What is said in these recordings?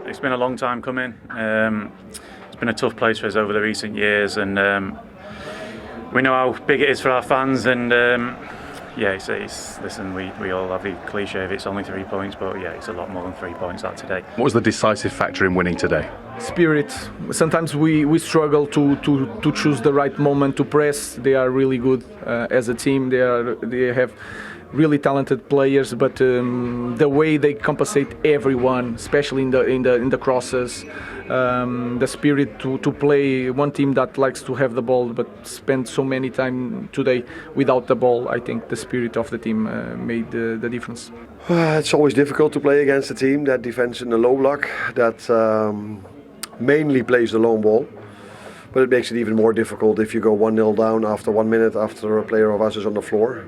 It's been a long time coming. It's been a tough place for us over the recent years, and we know how big it is for our fans. And listen, we all have the cliche of it's only 3 points, but yeah, it's a lot more than 3 points that today. What was the decisive factor in winning today? Spirit. Sometimes we struggle to choose the right moment to press. They are really good as a team. They have really talented players, but the way they compensate everyone, especially in the crosses, the spirit to play one team that likes to have the ball but spend so many time today without the ball. I think the spirit of the team made the difference. It's always difficult to play against a team that defends in the low block, that mainly plays the long ball. But it makes it even more difficult if you go 1-0 down after 1 minute after a player of us is on the floor.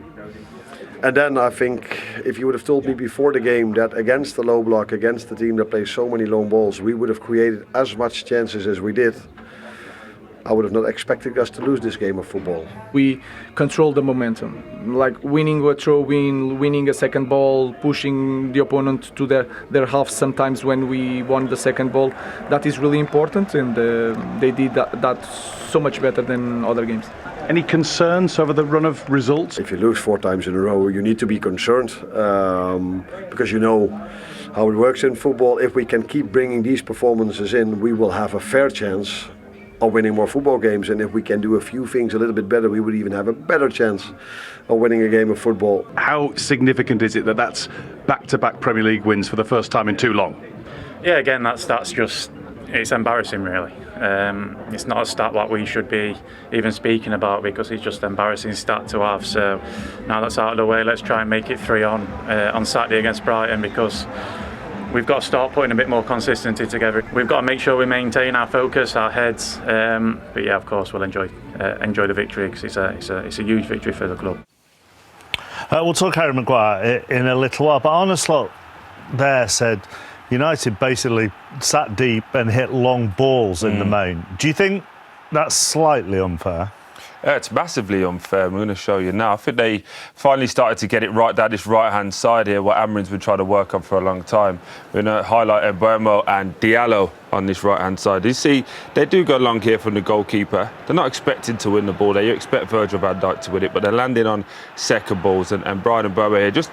And then I think if you would have told me before the game that against the low block, against the team that plays so many long balls, we would have created as much chances as we did, I would have not expected us to lose this game of football. We control the momentum, like winning a throw-in, winning a second ball, pushing the opponent to their half sometimes when we won the second ball. That is really important, and they did that so much better than other games. Any concerns over the run of results? If you lose 4 times in a row, you need to be concerned because you know how it works in football. If we can keep bringing these performances in, we will have a fair chance of winning more football games. And if we can do a few things a little bit better, we would even have a better chance of winning a game of football. How significant is it that that's back-to-back Premier League wins for the first time in too long? Yeah, again, that's just, it's embarrassing really. It's not a stat that we should be even speaking about because it's just an embarrassing stat to have. So now that's out of the way, let's try and make it 3 on Saturday against Brighton, because we've got to start putting a bit more consistency together. We've got to make sure we maintain our focus, our heads. But yeah, of course, we'll enjoy the victory because it's a huge victory for the club. We'll talk Harry Maguire in a little while, but Arne Slot there said United basically sat deep and hit long balls in the main. Do you think that's slightly unfair? It's massively unfair. I'm going to show you now. I think they finally started to get it right down this right-hand side here, what Amorim's been trying to work on for a long time. We're going to highlight Amorim and Diallo on this right-hand side. You see, they do go long here from the goalkeeper. They're not expecting to win the ball there. You expect Virgil van Dijk to win it, but they're landing on second balls. And Brian Mbeumo here just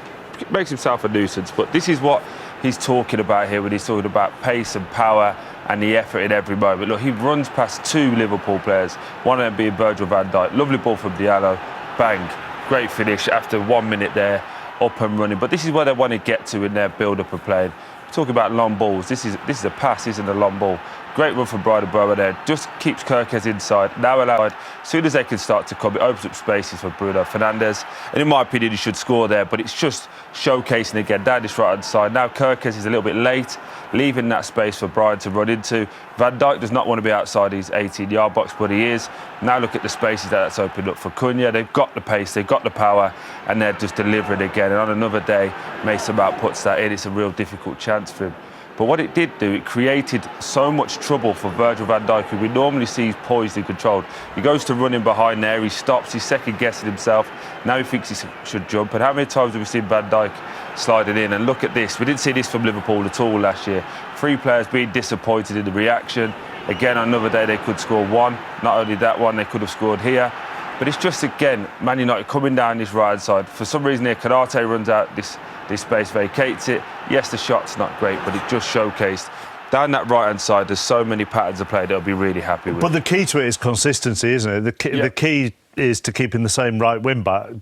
makes himself a nuisance. But this is what he's talking about here when he's talking about pace and power and the effort in every moment. Look, he runs past 2 Liverpool players, one of them being Virgil van Dijk. Lovely ball from Diallo, bang, great finish after 1 minute there, up and running. But this is where they want to get to in their build-up of playing. Talking about long balls, this is a pass, isn't a long ball. Great run from Brian Mbeumo there, just keeps Kirkes inside, now allowed. As soon as they can start to come, it opens up spaces for Bruno Fernandes. And in my opinion, he should score there, but it's just showcasing again down this right-hand side. Now Kirkes is a little bit late, leaving that space for Brian to run into. Van Dijk does not want to be outside his 18-yard box, but he is. Now look at the spaces that's opened up for Cunha. They've got the pace, they've got the power, and they're just delivering again. And on another day, Mason Mount puts that in. It's a real difficult chance for him. But what it did do, it created so much trouble for Virgil van Dijk, who we normally see poised and controlled. He goes to running behind there, he stops, he's second-guessing himself. Now he thinks he should jump. And how many times have we seen Van Dijk sliding in? And look at this, we didn't see this from Liverpool at all last year. 3 players being disappointed in the reaction. Again, on another day, they could score 1. Not only that one, they could have scored here. But it's just, again, Man United coming down this right side. For some reason here, Konate runs out this space, vacates it. Yes, the shot's not great, but it just showcased. Down that right-hand side, there's so many patterns of play they'll be really happy with. But the key to it is consistency, isn't it? The key is to keeping the same right wing back and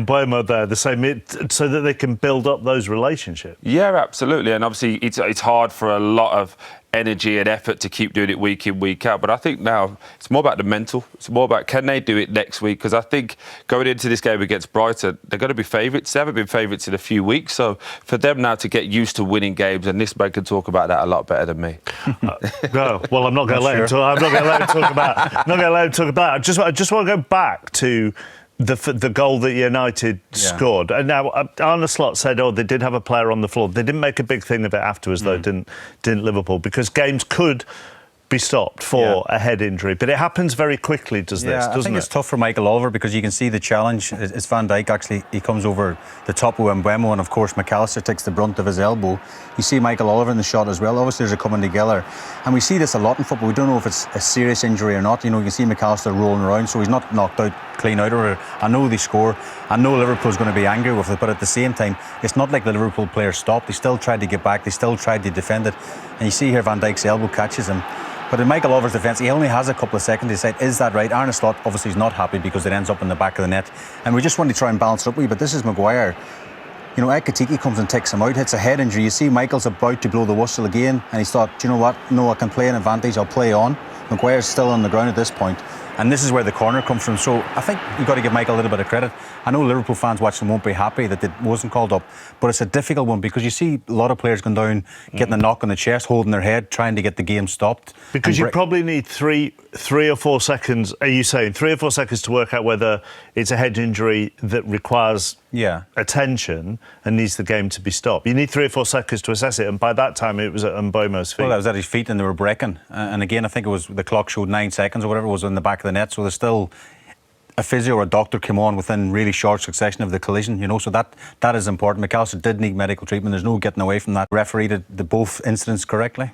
Mbeumo there, the same, so that they can build up those relationships. Yeah, absolutely. And obviously, it's hard for a lot of energy and effort to keep doing it week in, week out. But I think now it's more about the mental. It's more about can they do it next week? Because I think going into this game against Brighton, they're going to be favourites. They haven't been favourites in a few weeks. So for them now to get used to winning games, and this man can talk about that a lot better than me. No, well, I'm not going to let him talk. I'm not going to let him talk about. I'm not going to let him talk about. I just want to go back to the goal that United scored. And now Arne Slot said, they did have a player on the floor. They didn't make a big thing of it afterwards, though, didn't Liverpool? Because games could be stopped for a head injury, but it happens very quickly, doesn't it? I think it's tough for Michael Oliver because you can see the challenge. It's Van Dijk actually, he comes over the top with Mbeumo, and of course McAllister takes the brunt of his elbow. You see Michael Oliver in the shot as well. Obviously there's a coming together, and we see this a lot in football. We don't know if it's a serious injury or not. You know, you can see McAllister rolling around, so he's not knocked out clean out. Or I know they score, I know Liverpool's going to be angry with it, but at the same time it's not like the Liverpool players stopped. They still tried to get back, they still tried to defend it, and you see here Van Dijk's elbow catches him. But in Michael Oliver's defence, he only has a couple of seconds to decide, is that right? Arne Slot obviously is not happy because it ends up in the back of the net. And we just want to try and balance it up a wee bit. This is Maguire. You know, Ekitike comes and takes him out, hits a head injury. You see Michael's about to blow the whistle again, and he's thought, do you know what? No, I can play an advantage, I'll play on. Maguire's still on the ground at this point. And this is where the corner comes from. So I think you've got to give Michael a little bit of credit. I know Liverpool fans watching won't be happy that it wasn't called up, but it's a difficult one because you see a lot of players going down, getting a knock on the chest, holding their head, trying to get the game stopped. Because you probably need three or 4 seconds. Are you saying 3 or 4 seconds to work out whether it's a head injury that requires attention and needs the game to be stopped? You need 3 or 4 seconds to assess it, and by that time it was at Mbeumo's feet. Well, that was at his feet, and they were breaking. And again, I think it was the clock showed 9 seconds or whatever it was in the back of the net. So there's still a physio or a doctor came on within really short succession of the collision, you know, so that is important. McAllister did need medical treatment. There's no getting away from that. Refereed the both incidents correctly.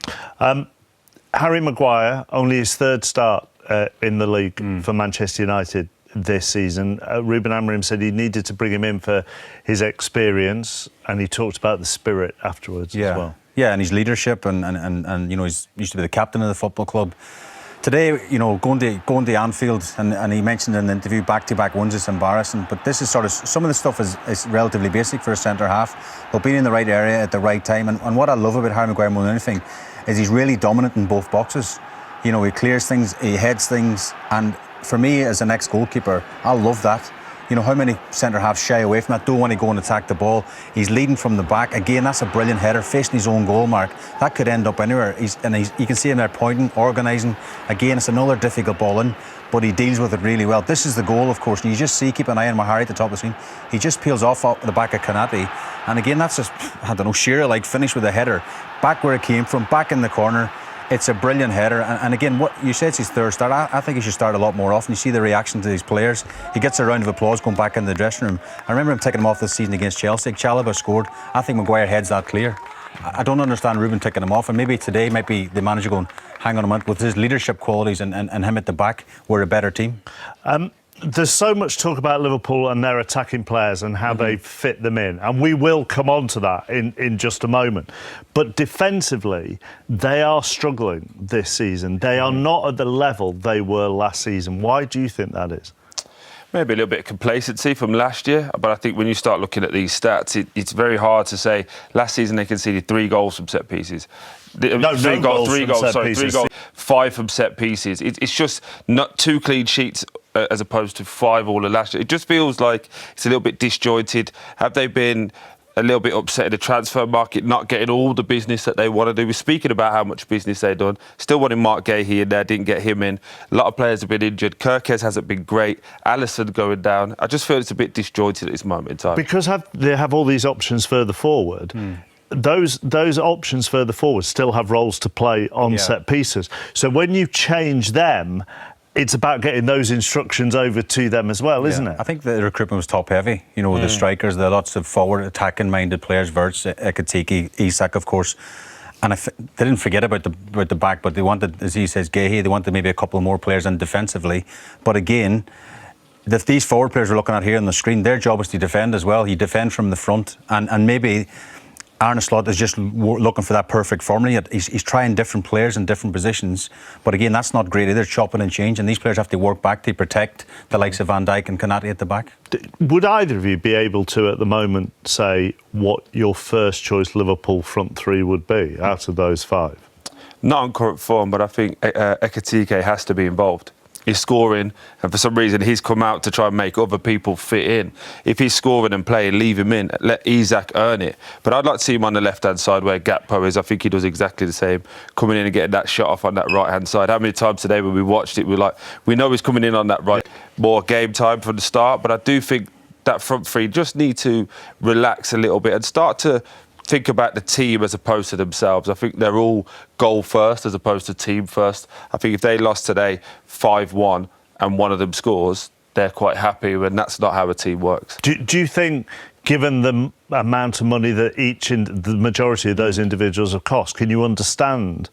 Harry Maguire, only his 3rd start in the league for Manchester United this season. Ruben Amorim said he needed to bring him in for his experience, and he talked about the spirit afterwards as well. Yeah, and his leadership, and you know, he's used to be the captain of the football club. Today, you know, going to Anfield, and he mentioned in the interview back-to-back wins is embarrassing, but this is sort of, some of the stuff is relatively basic for a centre-half, but being in the right area at the right time. And what I love about Harry Maguire more than anything is he's really dominant in both boxes. You know, he clears things, he heads things, and for me as an ex-goalkeeper, I love that. You know, how many centre-halves shy away from that, don't want to go and attack the ball. He's leading from the back. Again, that's a brilliant header, facing his own goal mark. That could end up anywhere. You can see him there pointing, organising. Again, it's another difficult ball in, but he deals with it really well. This is the goal, of course, and you just see, keep an eye on Maguire at the top of the screen. He just peels off the back of Konate. And again, that's just, I don't know, Shearer-like finish with a header. Back where it came from, back in the corner. It's a brilliant header, and again, what you said, it's his 3rd start. I think he should start a lot more often. You see the reaction to these players. He gets a round of applause going back in the dressing room. I remember him taking him off this season against Chelsea. Chalobah scored. I think Maguire heads that clear. I don't understand Ruben taking him off, and maybe today might be the manager going, hang on a minute, with his leadership qualities and him at the back, we're a better team. There's so much talk about Liverpool and their attacking players and how they fit them in, and we will come on to that in just a moment. But defensively, they are struggling this season. They are not at the level they were last season. Why do you think that is? Maybe a little bit of complacency from last year, but I think when you start looking at these stats, it's very hard to say. Last season they conceded 3 goals from set pieces. 3 goals, 5 from set pieces. It's just not 2 clean sheets as opposed to 5 all of last year. It just feels like it's a little bit disjointed. Have they been a little bit upset in the transfer market, not getting all the business that they want to do? We're speaking about how much business they've done. Still wanting Mark Gahey in there, didn't get him in. A lot of players have been injured. Kirkes hasn't been great. Alisson going down. I just feel it's a bit disjointed at this moment in time. Because they have all these options further forward. Those options further forward still have roles to play on set pieces. So when you change them, it's about getting those instructions over to them as well, isn't it? I think the recruitment was top heavy. You know, with the strikers, there are lots of forward attacking minded players. Wirtz, Ekitike, Isak, of course. And they didn't forget about the back, but they wanted, as he says, Gahey, they wanted maybe a couple more players in defensively. But again, these forward players we're looking at here on the screen, their job is to defend as well. You defend from the front, and maybe Arne Slot is just looking for that perfect formula. He's trying different players in different positions, but again, that's not great either, chopping and changing. These players have to work back to protect the likes of Van Dijk and Konate at the back. Would either of you be able to, at the moment, say what your first choice Liverpool front 3 would be out of those 5? Not on current form, but I think Ekitike has to be involved. He's scoring, and for some reason he's come out to try and make other people fit in. If he's scoring and playing, leave him in. Let Isak earn it. But I'd like to see him on the left-hand side where Gakpo is. I think he does exactly the same, coming in and getting that shot off on that right-hand side. How many times today when we watched it, we know he's coming in on that right, more game time from the start. But I do think that front 3 just need to relax a little bit and start to think about the team as opposed to themselves. I think they're all goal first as opposed to team first. I think if they lost today 5-1 and one of them scores, they're quite happy, and that's not how a team works. Do you think, given the amount of money that the majority of those individuals have cost, can you understand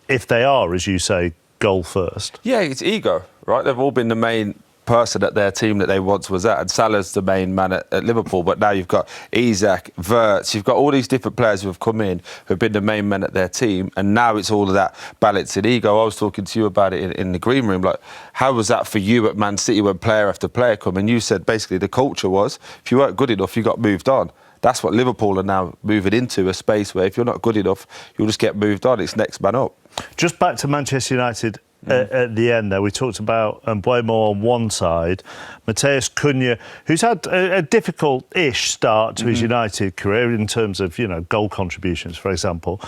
if they are, as you say, goal first? Yeah, it's ego, right? They've all been the main person at their team that they once was at, and Salah's the main man at Liverpool, but now you've got Isak, Wirtz, you've got all these different players who have come in who've been the main men at their team, and now it's all of that balance in ego. I was talking to you about it in the green room, like, how was that for you at Man City when player after player come? And you said basically the culture was, if you weren't good enough, you got moved on. That's what Liverpool are now moving into, a space where if you're not good enough, you'll just get moved on. It's next man up. Just back to Manchester United. At the end there, we talked about Mbeumo on one side, Matheus Cunha, who's had a difficult-ish start to his United career in terms of, goal contributions, for example.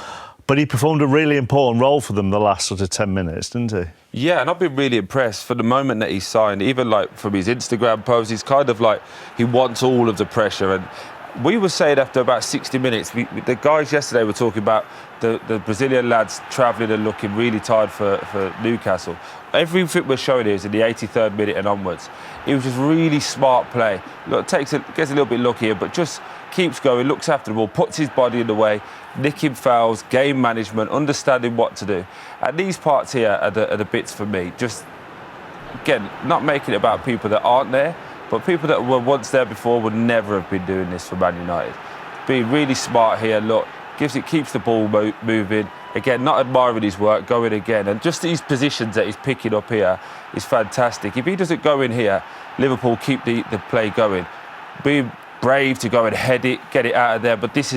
But he performed a really important role for them the last sort of 10 minutes, didn't he? Yeah, and I've been really impressed for the moment that he signed, even like from his Instagram posts, he's kind of like, he wants all of the pressure. And we were saying after about 60 minutes, the guys yesterday were talking about the Brazilian lads travelling and looking really tired for Newcastle. Everything we're showing here is in the 83rd minute and onwards. It was just really smart play. Look, gets a little bit lucky here, but just keeps going, looks after the ball, puts his body in the way, nicking fouls, game management, understanding what to do. And these parts here are the bits for me. Just, again, not making it about people that aren't there, but people that were once there before would never have been doing this for Man United. Being really smart here, look, keeps the ball moving. Again, not admiring his work, going again. And just these positions that he's picking up here is fantastic. If he doesn't go in here, Liverpool keep the play going. Being brave to go and head it, get it out of there. But this is